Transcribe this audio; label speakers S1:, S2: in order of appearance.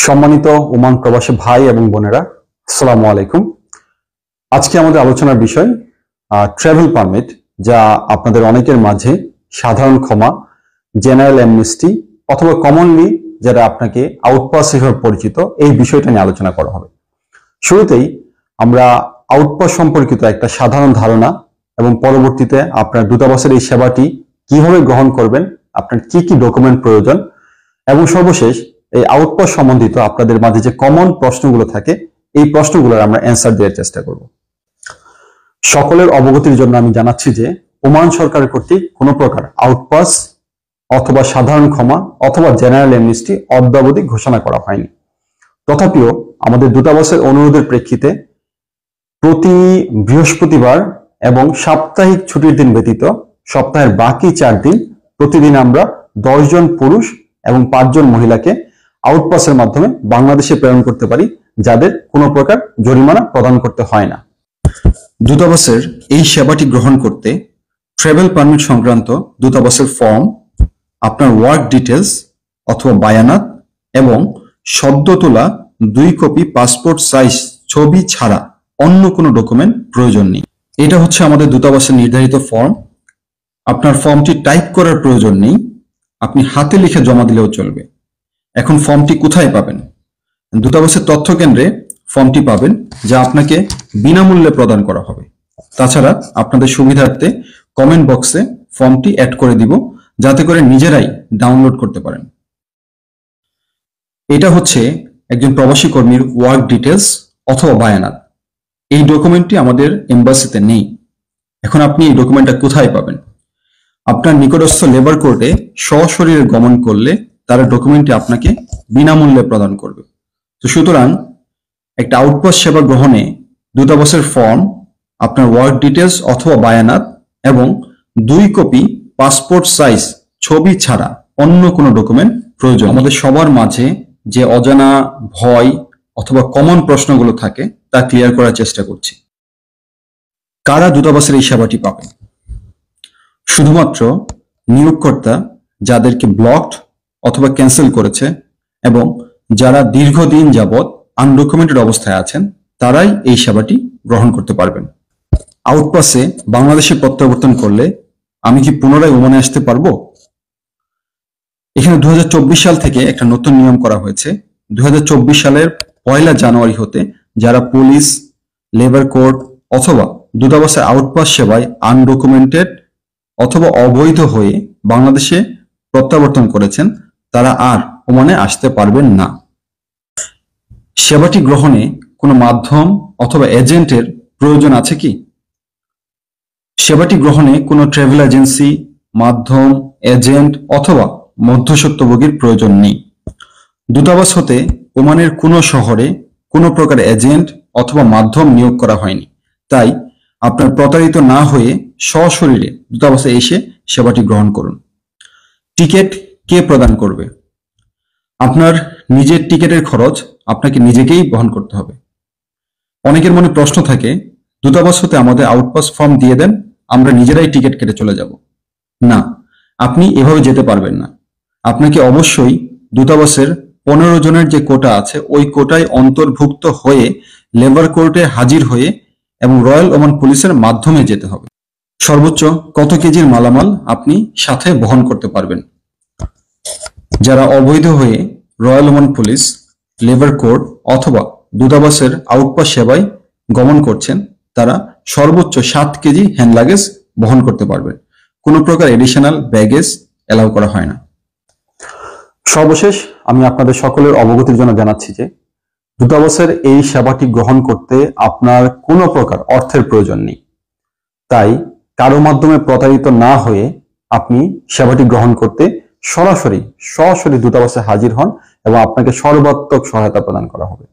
S1: সম্মানিত ওমান প্রবাসী ভাই এবং বোনেরা, আসসালামু আলাইকুম। আজকে আমাদের আলোচনার বিষয় ট্রাভেল পারমিট, যা আপনাদের অনেকের মাঝে সাধারণ ক্ষমা, জেনারেল অ্যামনেস্টি অথবা কমনলি যারা আপনাকে আউটপাস হিসেবে পরিচিত, এই বিষয়টা নিয়ে আলোচনা করা হবে। শুরুতেই আমরা আউটপাস সম্পর্কিত একটা সাধারণ ধারণা এবং পরবর্তীতে আপনার দূতাবাসের এই সেবাটি কিভাবে গ্রহণ করবেন, আপনার কি কি ডকুমেন্ট প্রয়োজন, এবং সর্বশেষ এই আউটপাস সম্বন্ধিত আপনাদের মাঝে যে কমন প্রশ্নগুলো থাকে, এই প্রশ্নগুলোর আমরা অ্যান্সার দেওয়ার চেষ্টা করব। সকলের অবগতির জন্য আমি জানাচ্ছি যে ওমান সরকারের কর্তৃক কোনো প্রকার আউটপাস অথবা সাধারণ ক্ষমা অথবা জেনারেল অ্যামনেস্টি অদ্যাবধি ঘোষণা করা হয়নি। তথাপিও আমাদের দূতাবাসের অনুরোধের প্রেক্ষিতে প্রতি বৃহস্পতিবার এবং সাপ্তাহিক ছুটির দিন ব্যতীত সপ্তাহের বাকি 4 দিন প্রতিদিন আমরা 10 জন পুরুষ এবং 5 জন মহিলাকে আউটপাসের মাধ্যমে বাংলাদেশে প্রেরণ করতে পারি, যাদের কোনো প্রকার জরিমানা প্রদান করতে হয় না। দূতাবাসের এই সেবাটি গ্রহণ করতে ট্রাভেল পারমিট সংক্রান্ত দূতাবাসের ফর্ম, আপনার ওয়ার্ক ডিটেলস অথবা বায়ানাত এবং সদ্য তোলা 2 কপি পাসপোর্ট সাইজ ছবি ছাড়া অন্য কোনো ডকুমেন্ট প্রয়োজন নেই। এটা হচ্ছে আমাদের দূতাবাসের নির্ধারিত ফর্ম। আপনার ফর্মটি টাইপ করার প্রয়োজন নেই, আপনি হাতে লিখে জমা দিলেও চলবে। এখন ফর্মটি কোথায় পাবেন? দূতাবাসের তথ্য কেন্দ্রে ফর্মটি পাবেন, যা আপনাকে বিনামূল্যে প্রদান করা হবে। তাছাড়া আপনাদের সুবিধার্থে কমেন্ট বক্সে ফর্মটি অ্যাড করে দিব, যাতে করে নিজেরাই ডাউনলোড করতে পারেন। এটা হচ্ছে একজন প্রবাসী কর্মীর ওয়ার্ক ডিটেলস অথবা বায়ানাত। এই ডকুমেন্টটি আমাদের এম্বাসিতে নেই। এখন আপনি এই ডকুমেন্টটা কোথায় পাবেন? আপনার নিকটস্থ লেবার কোর্টে সশরীরে গমন করলে তারা ডকুমেন্টটি আপনাকে বিনামূল্যে প্রদান করবে। তো সুতরাং একটা আউটপাস সেবা গ্রহণে দূতাবাসের ফর্ম, আপনার ওয়ার্ক ডিটেলস অথবা বায়ানাত এবং 2 কপি পাসপোর্ট সাইজ ছবি ছাড়া অন্য কোনো ডকুমেন্ট প্রয়োজন। আমাদের সবার মাঝে যে অজানা ভয় অথবা কমন প্রশ্নগুলো থাকে তা ক্লিয়ার করার চেষ্টা করছি। কারা দূতাবাসের এই সেবাটি পাবেন? শুধুমাত্র নিয়োগকর্তা যাদেরকে ব্লকড অথবা ক্যান্সেল করেছে এবং যারা দীর্ঘদিন যাবৎ আনডকুমেন্টেড অবস্থায় আছেন, তারাই এই সেবাটি গ্রহণ করতে পারবেন। আউটপাসে বাংলাদেশে প্রত্যাবর্তন করলে আমি কি পুনরায় ওমানে আসতে পারবো? এখানে 2024 সাল থেকে একটা নতুন নিয়ম করা হয়েছে। 2024 সালের 1 জানুয়ারি হতে যারা পুলিশ, লেবার কোর্ট অথবা দূতাবাসের আউটপাস সেবায় আনডকুমেন্টেড অথবা অবৈধ হয়ে বাংলাদেশে প্রত্যাবর্তন করেছেন, তারা আর ওমানে আসতে পারবেন না। সেবাটি গ্রহণে কোনো মাধ্যম অথবা এজেন্টের প্রয়োজন আছে কি? সেবাটি গ্রহণে কোনো ট্রাভেল এজেন্সি, মাধ্যম, এজেন্ট অথবা মধ্যস্বত্বভোগীর প্রয়োজন নেই। দূতাবাস হতে ওমানের কোনো শহরে কোনো প্রকার এজেন্ট অথবা মাধ্যম নিয়োগ করা হয়নি। তাই আপনার প্রতারিত না হয়ে সশরীরে দূতাবাসে এসে সেবাটি গ্রহণ করুন। টিকিট কে প্রদান করবে? আপনার নিজের টিকিটের খরচ আপনাকে নিজেকেই বহন করতে হবে। অনেকের মনে প্রশ্ন থাকে, দূতাবাস হতে আমাদের আউটপাস ফর্ম দিয়ে দেন, আমরা নিজেরাই টিকিট কেটে চলে যাব। না, আপনি এভাবে যেতে পারবেন না। আপনাকে অবশ্যই দূতাবাসের 15 জনের যে কোটা আছে, ওই কোটায় অন্তর্ভুক্ত হয়ে লেবার কোর্টে হাজির হয়ে এবং রয়্যাল ওমান পুলিশের মাধ্যমে যেতে হবে। সর্বোচ্চ কত কেজির মালামাল আপনি সাথে বহন করতে পারবেন? যারা অবৈধ হয়ে royal Oman police, labour court অথবা দূতাবাসের আউটপাস সেবায় গমন করছেন, তারা সর্বোচ্চ 7 কেজি হ্যান্ড লাগেজ বহন করতে পারবেন। কোনো প্রকার এডিশনাল ব্যাগেজ এলাও করা হয় না। সর্বশেষ আমি আপনাদের সকলের অবগতির জন্য জানাচ্ছি যে দূতাবাসের এই সেবাটি গ্রহণ করতে আপনার কোনো প্রকার অর্থের প্রয়োজন নেই। তাই কারো মাধ্যমে প্রতারিত না হয়ে আপনি সেবাটি গ্রহণ করতে সরাসরি দূতাবাসে হাজির হন এবং আপনাকে সর্বাত্মক সহায়তা প্রদান করা হবে।